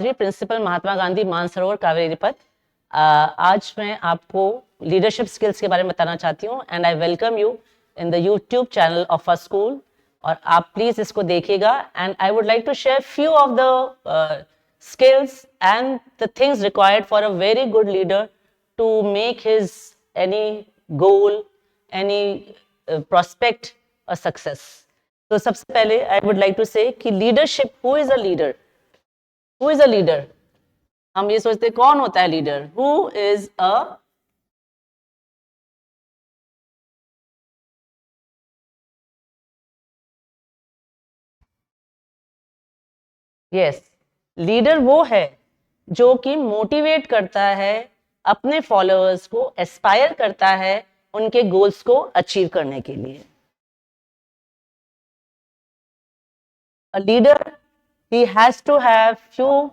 Principal Mahatma Gandhi Mansarovar Kaveri पथ। आज मैं आपको लीडरशिप स्किल्स के बारे में बताना चाहती हूँ and I welcome you in the YouTube channel of a school. और आप प्लीज इसको देखिएगा and I would like to share few of the skills and the things required for a very good leader to make his any goal, any prospect a success. तो सबसे पहले I would like to say कि leadership, who is a leader? Who is a leader? हम ये सोचते हैं कौन होता है leader? Who is a yes, leader वो है जो कि मोटिवेट करता है अपने फॉलोअर्स को, एस्पायर करता है उनके गोल्स को अचीव करने के लिए। A leader, he has to have few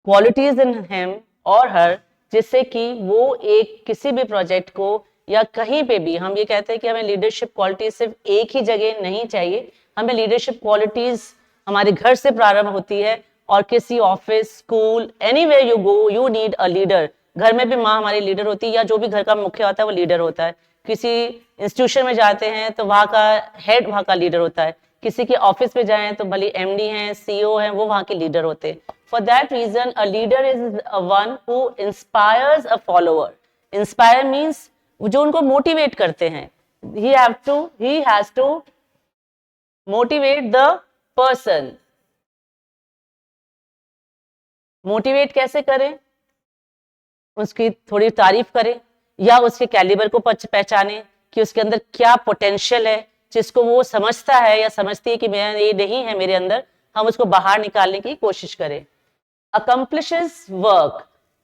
qualities in him or her जिससे कि वो एक किसी भी प्रोजेक्ट को या कहीं पे भी, हम ये कहते हैं कि हमें लीडरशिप क्वालिटीज सिर्फ एक ही जगह नहीं चाहिए, हमें लीडरशिप क्वालिटीज हमारे घर से प्रारंभ होती है और किसी office, school, anywhere you go you need a leader. घर में भी माँ हमारी लीडर होती है या जो भी घर का मुखिया होता है वो लीडर होता है। किसी इंस्टीट्यूशन में जाते हैं तो वहाँ का हेड वहाँ का लीडर होता है। किसी के ऑफिस में जाएं तो भले एमडी हैं, सीईओ हैं, वो वहाँ के लीडर होते हैं। For that reason, a leader is one who inspires a follower. Inspire means जो उनको मोटिवेट करते हैं। He has to motivate the person. Motivate कैसे करें? उसकी थोड़ी तारीफ करें या उसके कैलिबर को पहचाने कि उसके अंदर क्या पोटेंशियल है, जिसको वो समझता है या समझती है कि मैं ये नहीं है मेरे अंदर, हम उसको बाहर निकालने की कोशिश करें। Accomplishes work,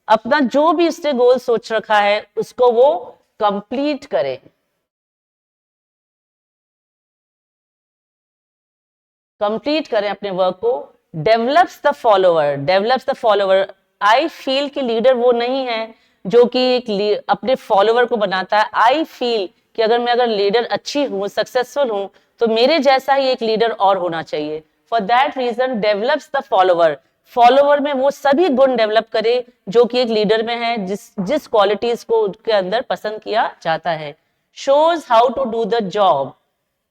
अपना जो भी उसने गोल सोच रखा है उसको वो कंप्लीट करे। कंप्लीट करें अपने वर्क को। Develops the follower, I feel कि लीडर वो नहीं है जो कि एक अपने फॉलोअर को बनाता है। आई फील कि अगर लीडर अच्छी हूं, सक्सेसफुल हूं, तो मेरे जैसा ही एक लीडर और होना चाहिए। For that reason develops the follower में वो सभी गुण डेवलप करे जो कि एक लीडर में है, जिस क्वालिटीज को उसके अंदर पसंद किया जाता है। Shows how to do the job,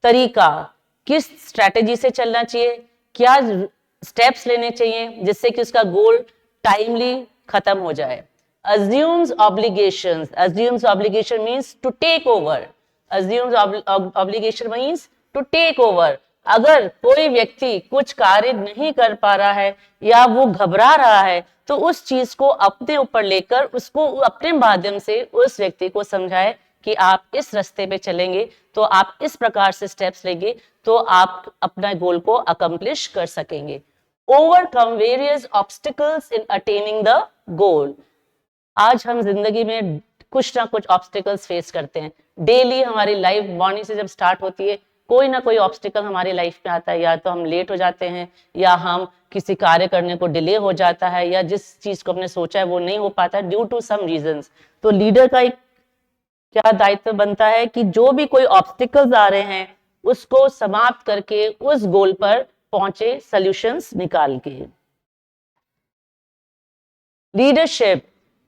तरीका, किस स्ट्रेटेजी से चलना चाहिए, क्या स्टेप्स लेने चाहिए जिससे कि उसका गोल टाइमली खत्म हो जाए। assumes obligation means to take over. Obligation means to take over. अगर कोई व्यक्ति कुछ कार्य नहीं कर पा रहा है या वो घबरा रहा है तो उस चीज को अपने ऊपर लेकर उसको अपने माध्यम से उस व्यक्ति को समझाए कि आप इस रास्ते पे चलेंगे तो आप इस प्रकार से स्टेप्स लेंगे तो आप अपना गोल को अकम्प्लिश कर सकेंगे। Overcome various obstacles in attaining the goal. आज हम जिंदगी में कुछ ना कुछ ऑब्स्टिकल्स फेस करते हैं। डेली हमारी लाइफ मॉर्निंग से जब स्टार्ट होती है कोई ना कोई ऑब्स्टिकल हमारी लाइफ में आता है, या तो हम लेट हो जाते हैं या हम किसी कार्य करने को डिले हो जाता है या जिस चीज को हमने सोचा है वो नहीं हो पाता ड्यू टू सम रीजंस। तो लीडर का एक क्या दायित्व बनता है कि जो भी कोई ऑब्स्टिकल्स आ रहे हैं उसको समाप्त करके उस गोल पर पहुंचे सॉल्यूशंस निकाल के। Leadership,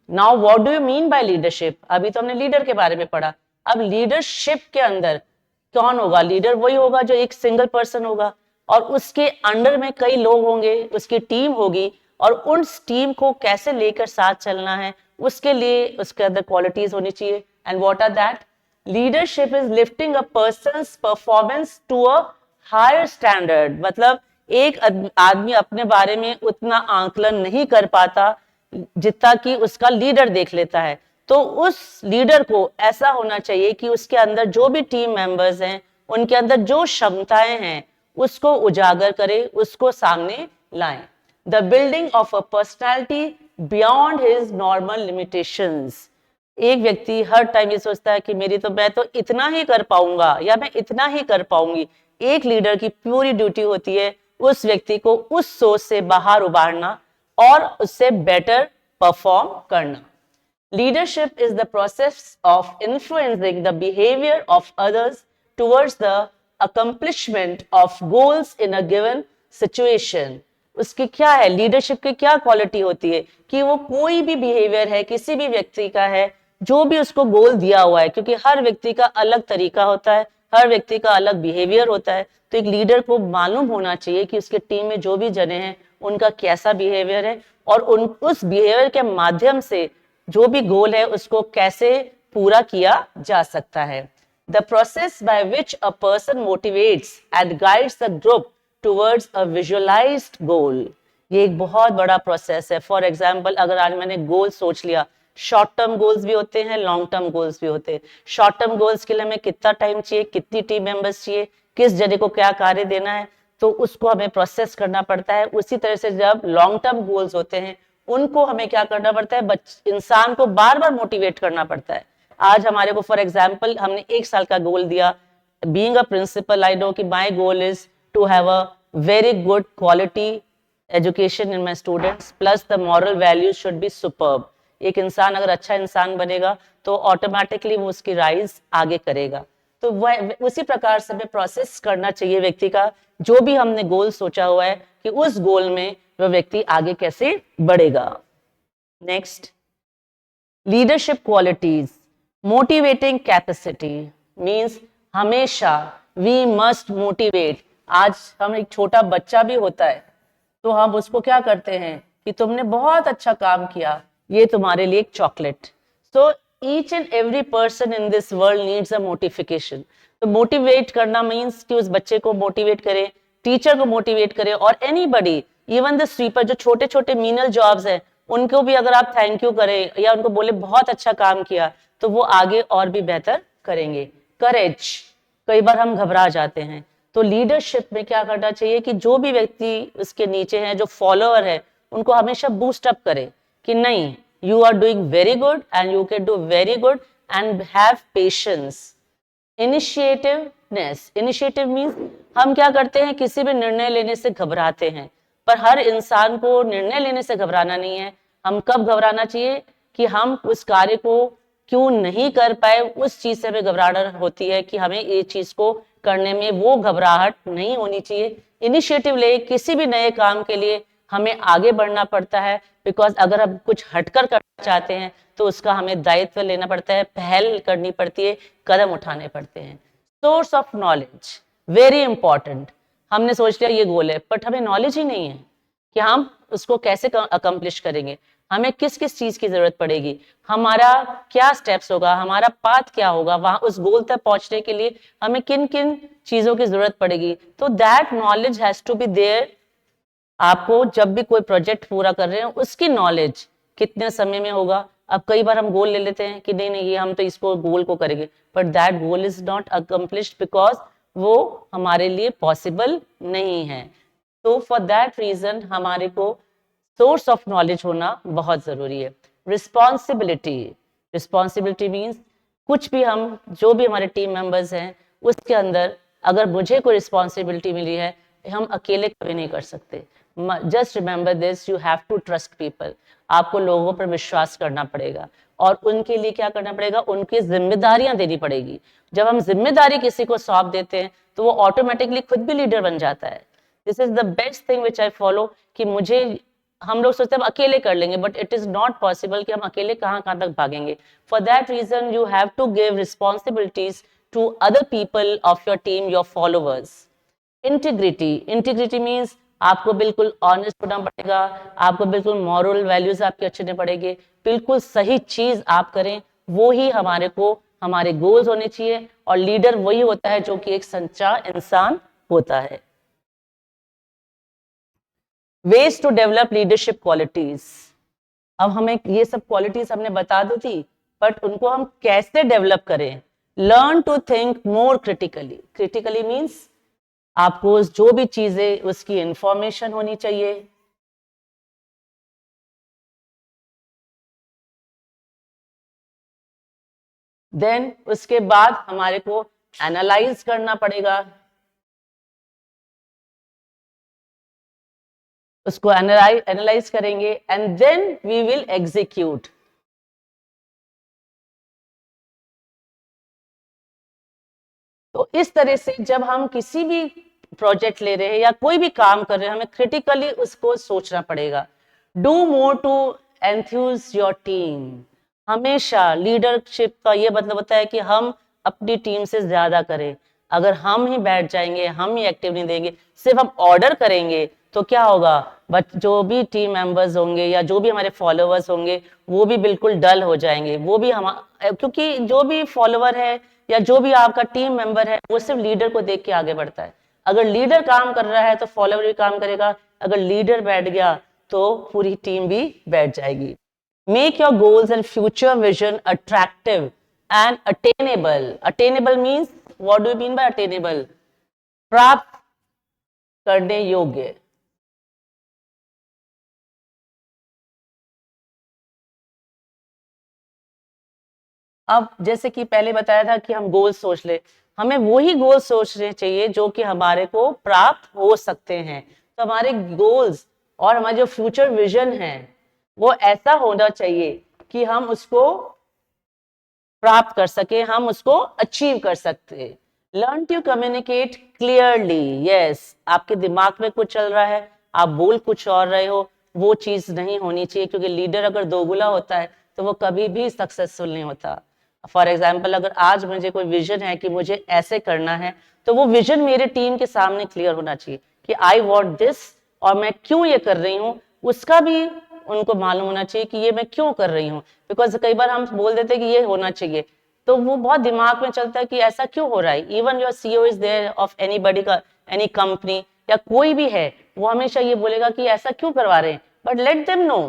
now what do you mean by leadership? अभी तो हमने लीडर के बारे में पढ़ा, अब लीडरशिप के अंदर कौन होगा? लीडर वही होगा जो एक सिंगल पर्सन होगा और उसके अंडर में कई लोग होंगे, उसकी टीम होगी और उस टीम को कैसे लेकर साथ चलना है उसके लिए उसके अंदर क्वालिटीज होनी चाहिए। And what are that? Leadership is lifting a person's performance to a higher standard. मतलब एक आदमी अपने बारे में उतना आंकलन नहीं कर पाता जितना कि उसका लीडर देख लेता है, तो उस लीडर को ऐसा होना चाहिए कि उसके अंदर जो भी टीम मेंबर्स हैं उनके अंदर जो क्षमताएं हैं उसको उजागर करे, उसको सामने लाएं। The building of a personality beyond his normal limitations. एक व्यक्ति हर टाइम ये सोचता है कि मैं तो इतना ही कर पाऊंगा या मैं इतना ही कर पाऊंगी। एक लीडर की पूरी ड्यूटी होती है उस व्यक्ति को उस सोच से बाहर उबारना और उससे बेटर परफॉर्म करना। Leadership is the process of influencing the behavior of others towards the accomplishment of goals in a given situation. उसकी क्या है, लीडरशिप की क्या क्वालिटी होती है कि वो कोई भी बिहेवियर है किसी भी व्यक्ति का है, जो भी उसको गोल दिया हुआ है, क्योंकि हर व्यक्ति का अलग तरीका होता है, हर व्यक्ति का अलग बिहेवियर होता है, तो एक लीडर को मालूम होना चाहिए कि उसके टीम में जो भी जने हैं उनका कैसा बिहेवियर है और उस बिहेवियर के माध्यम से जो भी गोल है उसको कैसे पूरा किया जा सकता है। The process by which a person motivates and guides the group towards a visualized goal, ये एक बहुत बड़ा प्रोसेस है। फॉर एग्जाम्पल, अगर आज मैंने गोल सोच लिया, शॉर्ट टर्म गोल्स भी होते हैं, लॉन्ग टर्म गोल्स भी होते हैं। शॉर्ट टर्म गोल्स के लिए हमें कितना टाइम चाहिए, कितनी टीम मेंबर्स चाहिए, किस जने को क्या कार्य देना है, तो उसको हमें प्रोसेस करना पड़ता है। उसी तरह से जब लॉन्ग टर्म गोल्स होते हैं उनको हमें क्या करना पड़ता है, इंसान को बार बार मोटिवेट करना पड़ता है। आज हमारे को फॉर एग्जाम्पल हमने 1 साल का गोल दिया, being a principal I know कि my goal is to have a very good quality education in my students plus the moral values should be superb. एक इंसान अगर अच्छा इंसान बनेगा तो ऑटोमेटिकली वो उसकी राइज आगे करेगा। तो वह उसी प्रकार से हमें प्रोसेस करना चाहिए व्यक्ति का, जो भी हमने गोल सोचा हुआ है कि उस गोल में वह व्यक्ति आगे कैसे बढ़ेगा। Next, leadership qualities, motivating capacity means हमेशा वी मस्ट मोटिवेट। आज हम एक छोटा बच्चा भी होता है तो हम उसको क्या करते हैं कि तुमने बहुत अच्छा काम किया, ये तुम्हारे लिए एक chocolate. So each and every person in this world needs a mortification. तो मोटिवेट करना मीन्स कि उस बच्चे को मोटिवेट करे, टीचर को मोटिवेट करे, और एनीबडी, इवन द स्वीपर, जो छोटे छोटे मीनल जॉब्स है उनको भी अगर आप थैंक यू करें या उनको बोले बहुत अच्छा काम किया तो वो आगे और भी बेहतर करेंगे। करेज, कई बार हम घबरा जाते हैं, तो लीडरशिप में क्या करना चाहिए कि जो भी व्यक्ति उसके नीचे है, जो फॉलोअर है, उनको हमेशा बूस्ट अप करे कि नहीं, you are doing very good and you can do very good and have patience. Initiativeness, initiative means हम क्या करते हैं, किसी भी निर्णय लेने से घबराते हैं, पर हर इंसान को निर्णय लेने से घबराना नहीं है। हम कब घबराना चाहिए कि हम उस कार्य को क्यों नहीं कर पाए, उस चीज से हमें घबराहट होती है कि हमें ये चीज को करने में वो घबराहट नहीं होनी चाहिए। इनिशिएटिव ले, किसी भी नए काम के लिए हमें आगे बढ़ना पड़ता है, बिकॉज अगर हम कुछ हटकर करना चाहते हैं तो उसका हमें दायित्व लेना पड़ता है, पहल करनी पड़ती है, कदम उठाने पड़ते हैं। Source of knowledge, very important. हमने सोच लिया ये गोल है, बट हमें नॉलेज ही नहीं है कि हम उसको कैसे अकम्प्लिश करेंगे, हमें किस किस चीज की जरूरत पड़ेगी, हमारा क्या स्टेप्स होगा, हमारा पाथ क्या होगा, वहां उस गोल तक पहुंचने के लिए हमें किन किन चीजों की जरूरत पड़ेगी। तो that knowledge has to be there. आपको जब भी कोई प्रोजेक्ट पूरा कर रहे हैं उसकी नॉलेज कितने समय में होगा। अब कई बार हम गोल ले लेते हैं कि नहीं नहीं, ये हम तो इसको गोल को करेंगे, but that goal is not accomplished because वो हमारे लिए पॉसिबल नहीं है। तो फॉर दैट रीजन हमारे को सोर्स ऑफ नॉलेज होना बहुत जरूरी है। रिस्पॉन्सिबिलिटी, रिस्पॉन्सिबिलिटी मीन्स कुछ भी हम, जो भी हमारे टीम मेंबर्स हैं उसके अंदर अगर मुझे कोई रिस्पॉन्सिबिलिटी मिली है, हम अकेले कभी नहीं कर सकते। Just remember this, you have to trust people. आपको लोगों पर विश्वास करना पड़ेगा और उनके लिए क्या करना पड़ेगा, उनकी जिम्मेदारियां देनी पड़ेगी। जब हम जिम्मेदारी किसी को सौंप देते हैं तो वो ऑटोमेटिकली खुद भी लीडर बन जाता है। This is the best thing which I follow कि मुझे, हम लोग सोचते हैं हम अकेले कर लेंगे, but it is not possible कि हम अकेले कहाँ कहाँ तक भागेंगे। For that reason you have to give responsibilities to other people of your team, your followers. Integrity, integrity means आपको बिल्कुल ऑनेस्ट होना पड़ेगा, आपको बिल्कुल मॉरल वैल्यूज आपके अच्छे होने पड़ेंगे, बिल्कुल सही चीज आप करें, वो ही हमारे को हमारे गोल्स होने चाहिए। और लीडर वही होता है जो कि एक सच्चा इंसान होता है। Ways to develop leadership qualities. अब हमें ये सब क्वालिटीज हमने बता दी थी, बट उनको हम कैसे डेवलप करें। Learn to think more critically, critically means आपको जो भी चीजें उसकी इंफॉर्मेशन होनी चाहिए। देन उसके बाद हमारे को एनालाइज करना पड़ेगा, उसको एनालाइज करेंगे and then we will execute. तो इस तरह से जब हम किसी भी प्रोजेक्ट ले रहे हैं या कोई भी काम कर रहे हैं, हमें क्रिटिकली उसको सोचना पड़ेगा। Do more to enthuse your team. हमेशा लीडरशिप का ये मतलब होता है कि हम अपनी टीम से ज्यादा करें। अगर हम ही बैठ जाएंगे, हम ही एक्टिव नहीं देंगे, सिर्फ हम ऑर्डर करेंगे, तो क्या होगा, बट जो भी टीम मेंबर्स होंगे या जो भी हमारे फॉलोअर्स होंगे वो भी बिल्कुल डल हो जाएंगे। वो भी हम, क्योंकि जो भी फॉलोअर है या जो भी आपका टीम मेंबर है वो सिर्फ लीडर को देख के आगे बढ़ता है। अगर लीडर काम कर रहा है तो फॉलोअर भी काम करेगा, अगर लीडर बैठ गया तो पूरी टीम भी बैठ जाएगी। Make your goals and future vision attractive and attainable. Attainable means, what do you mean by attainable? प्राप्त करने योग्य। अब जैसे कि पहले बताया था कि हम गोल सोच ले, हमें वही गोल सोचने चाहिए जो कि हमारे को प्राप्त हो सकते हैं। तो हमारे गोल्स और हमारा जो फ्यूचर विजन है वो ऐसा होना चाहिए कि हम उसको प्राप्त कर सके, हम उसको अचीव कर सकते। Learn to communicate clearly. Yes, आपके दिमाग में कुछ चल रहा है, आप बोल कुछ और रहे हो, वो चीज नहीं होनी चाहिए, क्योंकि लीडर अगर दोगुला होता है तो वो कभी भी सक्सेसफुल नहीं होता। फॉर एग्जाम्पल, अगर आज मुझे कोई विजन है कि मुझे ऐसे करना है, तो वो विजन मेरे टीम के सामने क्लियर होना चाहिए कि आई वॉन्ट दिस, और मैं क्यों ये कर रही हूँ उसका भी उनको मालूम होना चाहिए कि ये मैं क्यों कर रही हूँ। बिकॉज कई बार हम बोल देते हैं कि ये होना चाहिए, तो वो बहुत दिमाग में चलता है कि ऐसा क्यों हो रहा है। Even your CEO is there of anybody का, एनी कंपनी या कोई भी है, वो हमेशा ये बोलेगा कि ऐसा क्यों करवा रहे हैं, बट लेट देम नो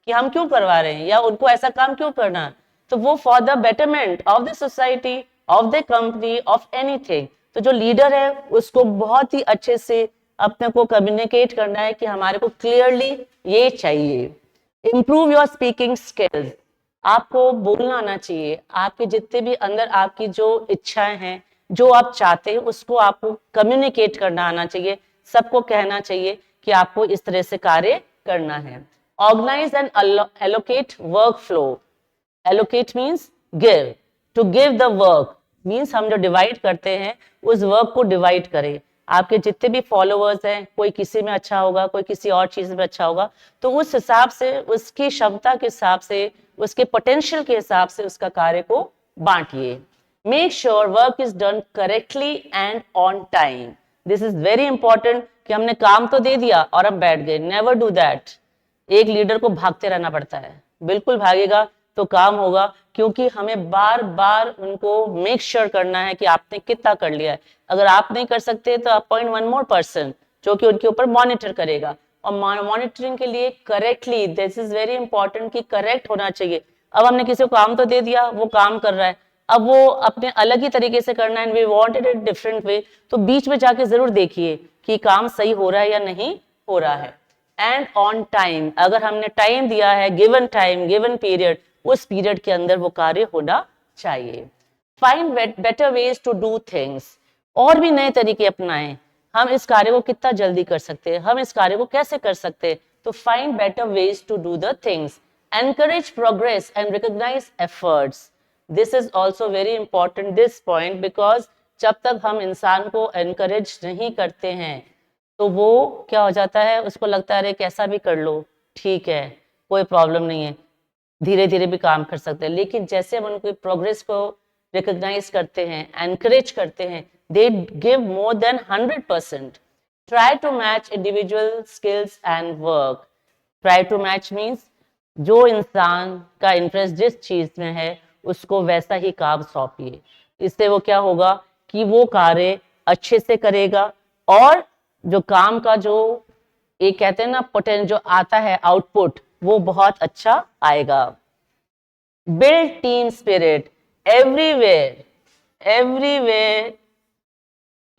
कि हम क्यों करवा रहे हैं या उनको ऐसा काम क्यों करना है। तो वो for the betterment of the society, of the company, of anything. तो जो लीडर है उसको बहुत ही अच्छे से अपने को कम्युनिकेट करना है कि हमारे को क्लियरली ये चाहिए। Improve your speaking skills. आपको बोलना आना चाहिए, आपके जितने भी अंदर आपकी जो इच्छाएं हैं, जो आप चाहते हैं, उसको आपको कम्युनिकेट करना आना चाहिए, सबको कहना चाहिए कि आपको इस तरह से कार्य करना है। Organise and allocate work flow. Allocate means give, to give the work means हम जो डिवाइड करते हैं उस वर्क को डिवाइड करें। आपके जितने भी फॉलोअर्स हैं, कोई किसी में अच्छा होगा, कोई किसी और चीज में अच्छा होगा, तो उस हिसाब से, उसकी क्षमता के हिसाब से, उसके पोटेंशियल के हिसाब से उसका कार्य को बांटिए। Make sure work is done correctly and on time. This is very important कि हमने काम तो दे दिया और हम बैठ गए, नेवर डू दैट। एक लीडर को भागते रहना पड़ता है, बिल्कुल भागेगा तो काम होगा, क्योंकि हमें बार बार उनको मेक श्योर करना है कि आपने कितना कर लिया है। अगर आप नहीं कर सकते तो अपॉइंट वन मोर पर्सन जो कि उनके ऊपर मॉनिटर करेगा, और मॉनिटरिंग के लिए correctly, this is very important कि करेक्ट होना चाहिए। अब हमने किसी को काम तो दे दिया, वो काम कर रहा है, अब वो अपने अलग ही तरीके से करना है, we wanted it different way, तो बीच में जाके जरूर देखिए कि काम सही हो रहा है या नहीं हो रहा है। एंड ऑन टाइम, अगर हमने टाइम दिया है, गिवन टाइम, गिवन पीरियड, उस पीरियड के अंदर वो कार्य होना चाहिए। Find better ways to do things. और भी नए तरीके अपनाएं, हम इस कार्य को कितना जल्दी कर सकते हैं, हम इस कार्य को कैसे कर सकते हैं। तो find better ways to do the things. Encourage progress and recognise efforts. This is also very important this point, because जब तक हम इंसान को एनकरेज नहीं करते हैं तो वो क्या हो जाता है, उसको लगता है अरे कैसा भी कर लो, ठीक है, कोई प्रॉब्लम नहीं है, धीरे धीरे भी काम कर सकते हैं। लेकिन जैसे हम उनकी प्रोग्रेस को रिकॉग्नाइज करते हैं, एनकरेज करते हैं, they give more than 100%। Try to match individual skills and work. Try to match means जो इंसान का इंटरेस्ट जिस चीज में है उसको वैसा ही काम सौंपिए। इससे वो क्या होगा कि वो कार्य अच्छे से करेगा, और जो काम का जो एक कहते हैं ना पोटेंशियल जो आता है आउटपुट, वो बहुत अच्छा आएगा। Build team spirit. Everywhere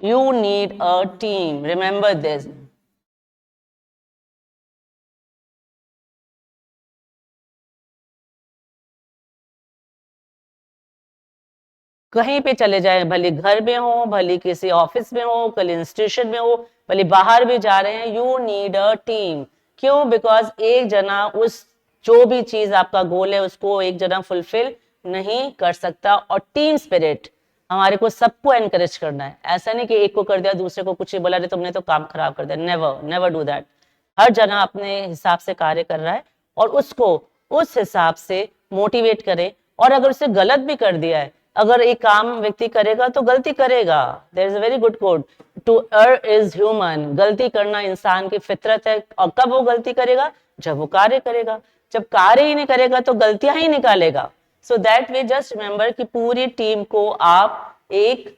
you need a team, remember this। कहीं पे चले जाए, भले घर में हो, भले किसी ऑफिस में हो, कल इंस्टीट्यूशन में हो, भले बाहर भी जा रहे हैं, यू नीड अ टीम। क्यों? बिकॉज एक जना उस जो भी चीज आपका गोल है उसको एक जना फुलफिल नहीं कर सकता। और टीम स्पिरिट, हमारे को सबको एनकरेज करना है, ऐसा नहीं कि एक को कर दिया दूसरे को कुछ ही बोला, तुमने तो काम खराब कर दिया, नेवर नेवर डू दैट। हर जना अपने हिसाब से कार्य कर रहा है और उसको उस हिसाब से मोटिवेट करें। और अगर उसे गलत भी कर दिया है, अगर एक काम व्यक्ति करेगा तो गलती करेगा, there is a very good code, to err is human, गलती करना इंसान की फितरत है। और कब वो गलती करेगा? जब वो कार्य करेगा, जब कार्य ही नहीं करेगा तो गलतियां ही निकालेगा। So that way just remember कि पूरी टीम को आप एक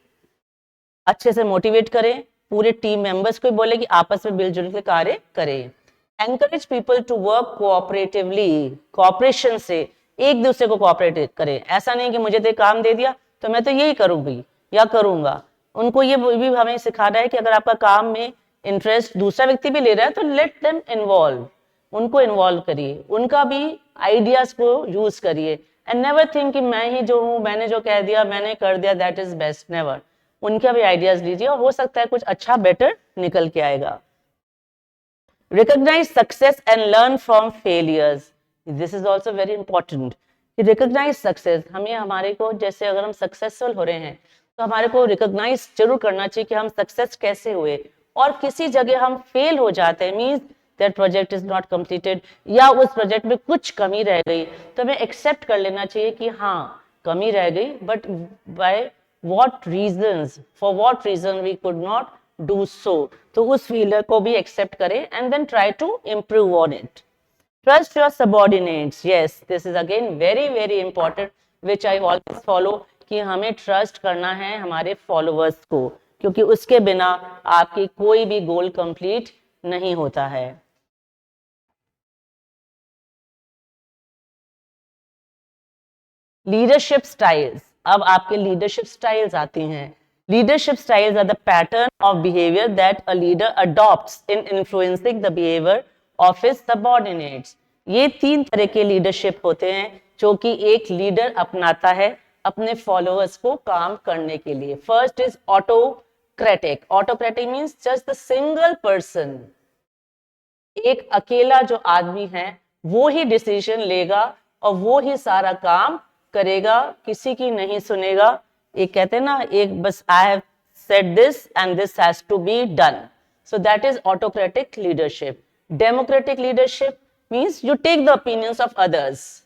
अच्छे से मोटिवेट करें, पूरे टीम मेंबर्स को बोले कि आपस में मिलजुल के कार्य करें। Encourage people to work cooperatively, cooperation से एक दूसरे को कोऑपरेट करें। ऐसा नहीं कि मुझे तो काम दे दिया तो मैं तो यही करूंगी या करूंगा। उनको ये भी हमें सिखाना है कि अगर आपका काम में इंटरेस्ट दूसरा व्यक्ति भी ले रहा है तो लेट देम इन्वॉल्व, उनको इन्वॉल्व करिए, उनका भी आइडियाज को यूज करिए। एंड नेवर थिंक कि मैं ही जो हूँ, मैंने जो कह दिया मैंने कर दिया, दैट इज बेस्ट, नेवर। उनका भी आइडियाज लीजिए और हो सकता है कुछ अच्छा बेटर निकल के आएगा। Recognize success and learn from failures. This is also very important. Recognize success, हमें हमारे को जैसे अगर हम सक्सेसफुल हो रहे हैं तो हमारे को रिकॉग्नाइज जरूर करना चाहिए कि हम सक्सेस कैसे हुए। और किसी जगह हम फेल हो जाते हैं, means that project is not completed, या उस प्रोजेक्ट में कुछ कमी रह गई, तो हमें एक्सेप्ट कर लेना चाहिए कि हाँ कमी रह गई, but by what reasons, for what reason we could not do so, तो उस फेलियर को भी एक्सेप्ट करें and then try to improve on it. Trust your subordinates. Yes, this is again very very important, which I always follow, कि हमें trust करना है हमारे फॉलोअर्स को, क्योंकि उसके बिना आपकी कोई भी गोल कंप्लीट नहीं होता है। लीडरशिप स्टाइल्स, अब आपके लीडरशिप स्टाइल्स आती हैं। Leadership styles are the pattern of behaviour that a leader adopts in influencing the behaviour of his subordinates. ये 3 तरह के लीडरशिप होते हैं जो कि एक लीडर अपनाता है अपने फॉलोअर्स को काम करने के लिए। First is autocratic. Autocratic means just the single person, एक अकेला जो आदमी है वो ही डिसीजन लेगा और वो ही सारा काम करेगा, किसी की नहीं सुनेगा। एक कहते हैं ना, एक बस I have said this and this has to be done. So that is autocratic leadership. Democratic leadership means you take the opinions of others.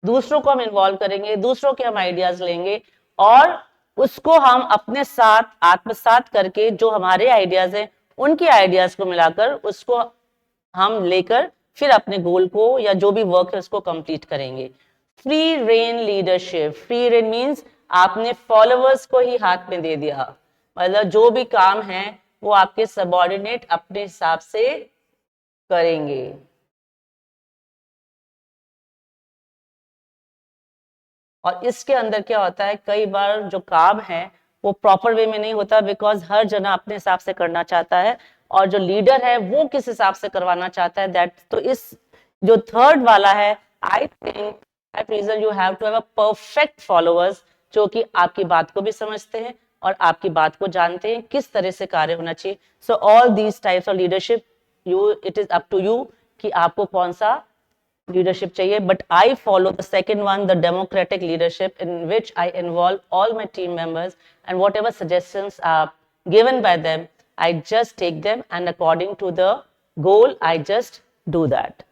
दूसरों को हम इन्वॉल्व करेंगे, दूसरों के हम आइडियाज लेंगे और उसको हम अपने साथ आत्मसात करके जो हमारे आइडियाज हैं उनके आइडियाज को मिलाकर उसको हम लेकर फिर अपने गोल को या जो भी वर्क है उसको कंप्लीट करेंगे। Free rein leadership. Free rein means आपने फॉलोअर्स को ही हाथ में दे दिया, मतलब जो भी काम है वो आपके सबऑर्डिनेट अपने हिसाब से करेंगे। और इसके अंदर क्या होता है, कई बार जो काम है वो प्रॉपर वे में नहीं होता, बिकॉज हर जना अपने हिसाब से करना चाहता है और जो लीडर है वो किस हिसाब से करवाना चाहता है, दैट। तो इस जो थर्ड वाला है, I think that reason you have to have a perfect followers जो कि आपकी बात को भी समझते हैं और आपकी बात को जानते हैं किस तरह से कार्य होना चाहिए। So all these types of leadership, you it is up to you कि आपको कौन सा leadership चाहिए। but I follow the second one, the democratic leadership, in which I involve all my team members and whatever suggestions are given by them, I just take them and according to the goal I just do that.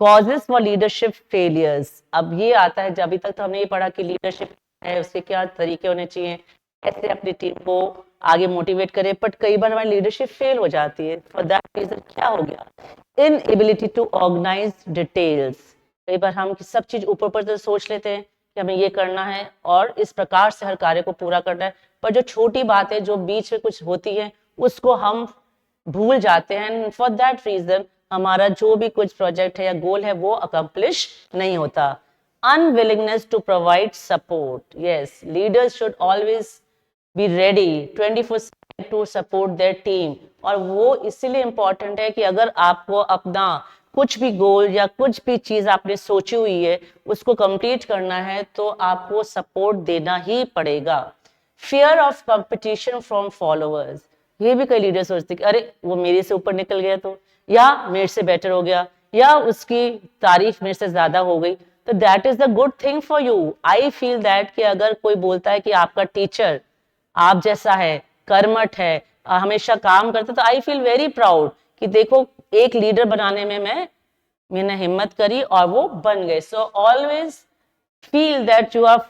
Causes for leadership failures, अब ये आता है, अभी तक तो हमने ये पढ़ा कि लीडरशिप है, उसके क्या तरीके होने चाहिए, कैसे अपनी टीम को आगे मोटिवेट करें, बट कई बार हमारी लीडरशिप फेल हो जाती है। फॉर दैट रीजन क्या हो गया, इनएबिलिटी टू ऑर्गेनाइज डिटेल्स। कई बार हम सब चीज ऊपर ऊपर से सोच लेते हैं कि हमें ये करना है और इस प्रकार से हर कार्य को पूरा करना है, पर जो छोटी बात है जो बीच में कुछ होती है उसको हम भूल जाते हैं। फॉर दैट रीजन हमारा जो भी कुछ प्रोजेक्ट है या गोल है वो अकम्प्लिश नहीं होता। Unwillingness to provide support. Yes, leaders should always be ready 24/7 to support their team. और वो इसीलिए इंपॉर्टेंट है कि अगर आपको अपना कुछ भी गोल या कुछ भी चीज आपने सोची हुई है उसको कंप्लीट करना है तो आपको सपोर्ट देना ही पड़ेगा। Fear of competition from followers, ये भी कई लीडर सोचते कि अरे वो मेरे से ऊपर निकल गया तो, या मेरे से बेटर हो गया, या उसकी तारीफ मेरे से ज्यादा हो गई, तो that is the good thing for you. I feel that कि अगर कोई बोलता है कि आपका टीचर आप जैसा है, कर्मठ है, हमेशा काम करता, तो आई फील वेरी प्राउड कि देखो एक लीडर बनाने में मैंने हिम्मत करी और वो बन गए। So always feel that you are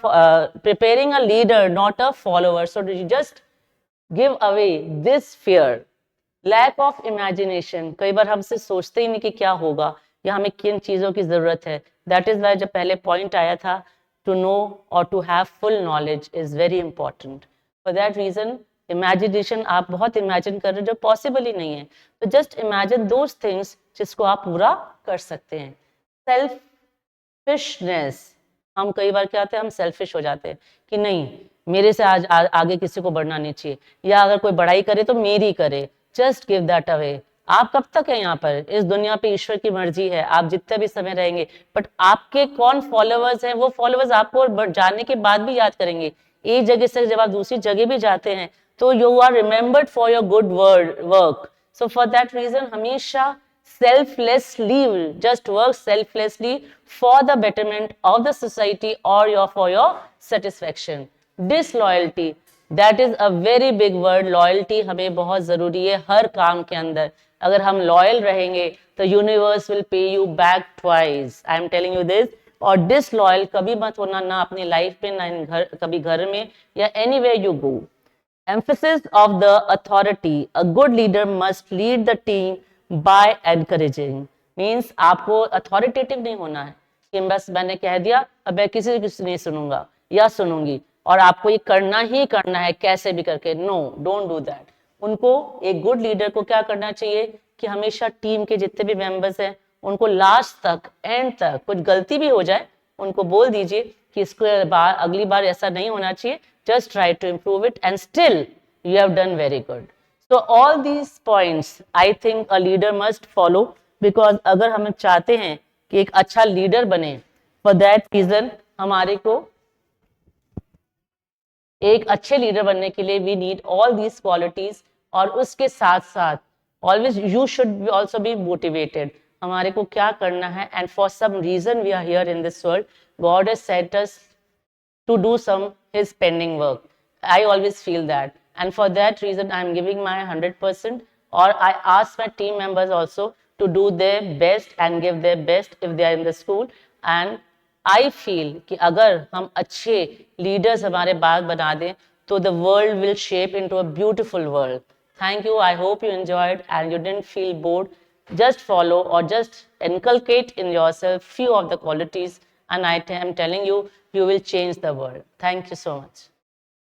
preparing a leader, not a follower. So you just give away this fear. Lack of imagination, कई बार हमसे सोचते ही नहीं कि क्या होगा या हमें किन चीजों की जरूरत है। That is why जब पहले पॉइंट आया था to know or to have full knowledge is very important. For that reason imagination, आप बहुत इमेजिन कर रहे हो जो पॉसिबल ही नहीं है, तो जस्ट इमेजिन दोज थिंग्स जिसको आप पूरा कर सकते हैं। सेल्फिशनेस, हम कई बार क्या होते हैं, हम सेल्फिश हो जाते हैं कि नहीं मेरे से आगे किसी को बढ़ना नहीं चाहिए, या अगर कोई बड़ाई करे तो मेरी करे। Just give that away. आप कब तक है यहाँ पर, इस दुनिया पे ईश्वर की मर्जी है, आप जितने भी समय रहेंगे, बट आपके कौन फॉलोअर्स हैं, वो फॉलोअर्स आपको जाने के बाद भी याद करेंगे। एक जगह से जब आप दूसरी जगह भी जाते हैं तो you are remembered for your good work. So for that reason हमेशा selflessly, just work selflessly for the betterment of the society or for your satisfaction. Disloyalty, that is a very big word. loyalty हमें बहुत जरूरी है हर काम के अंदर। अगर हम लॉयल रहेंगे तो universe will pay you back twice, I am telling you this. और डिसलॉयल कभी मत होना, ना अपनी लाइफ में, ना कभी घर में, या anywhere you go. Emphasis of the authority, a good leader must lead the team by encouraging, means आपको authoritative नहीं होना है कि बस मैंने कह दिया अब मैं किसी की नहीं सुनूंगा या सुनूंगी और आपको ये करना ही करना है कैसे भी करके। No, don't do that. उनको, एक गुड लीडर को क्या करना चाहिए कि हमेशा टीम के जितने भी मेंबर्स हैं उनको लास्ट तक, एंड तक, कुछ गलती भी हो जाए उनको बोल दीजिए कि इसको अगली बार ऐसा नहीं होना चाहिए, just try to improve it and still you have done very good. So all these points I think a leader must follow, because अगर हम चाहते हैं कि एक अच्छा लीडर बने, for that reason हमारे को एक अच्छे लीडर बनने के लिए we need all these qualities। और उसके साथ साथ always you should be also be motivated, हमारे को क्या करना है, and for some reason we are here in this world, God has set us to do some his pending work. I always feel that, and for that reason I am giving my 100%, or I ask my team members also to do their best and give their best if they are in the school। and I feel कि अगर हम अच्छे leaders हमारे बाद बना दें तो the world will shape into a beautiful world। Thank you, I hope you enjoyed and you didn't feel bored। just follow or just inculcate in yourself few of the qualities, and I am telling you, you will change the world। Thank you so much।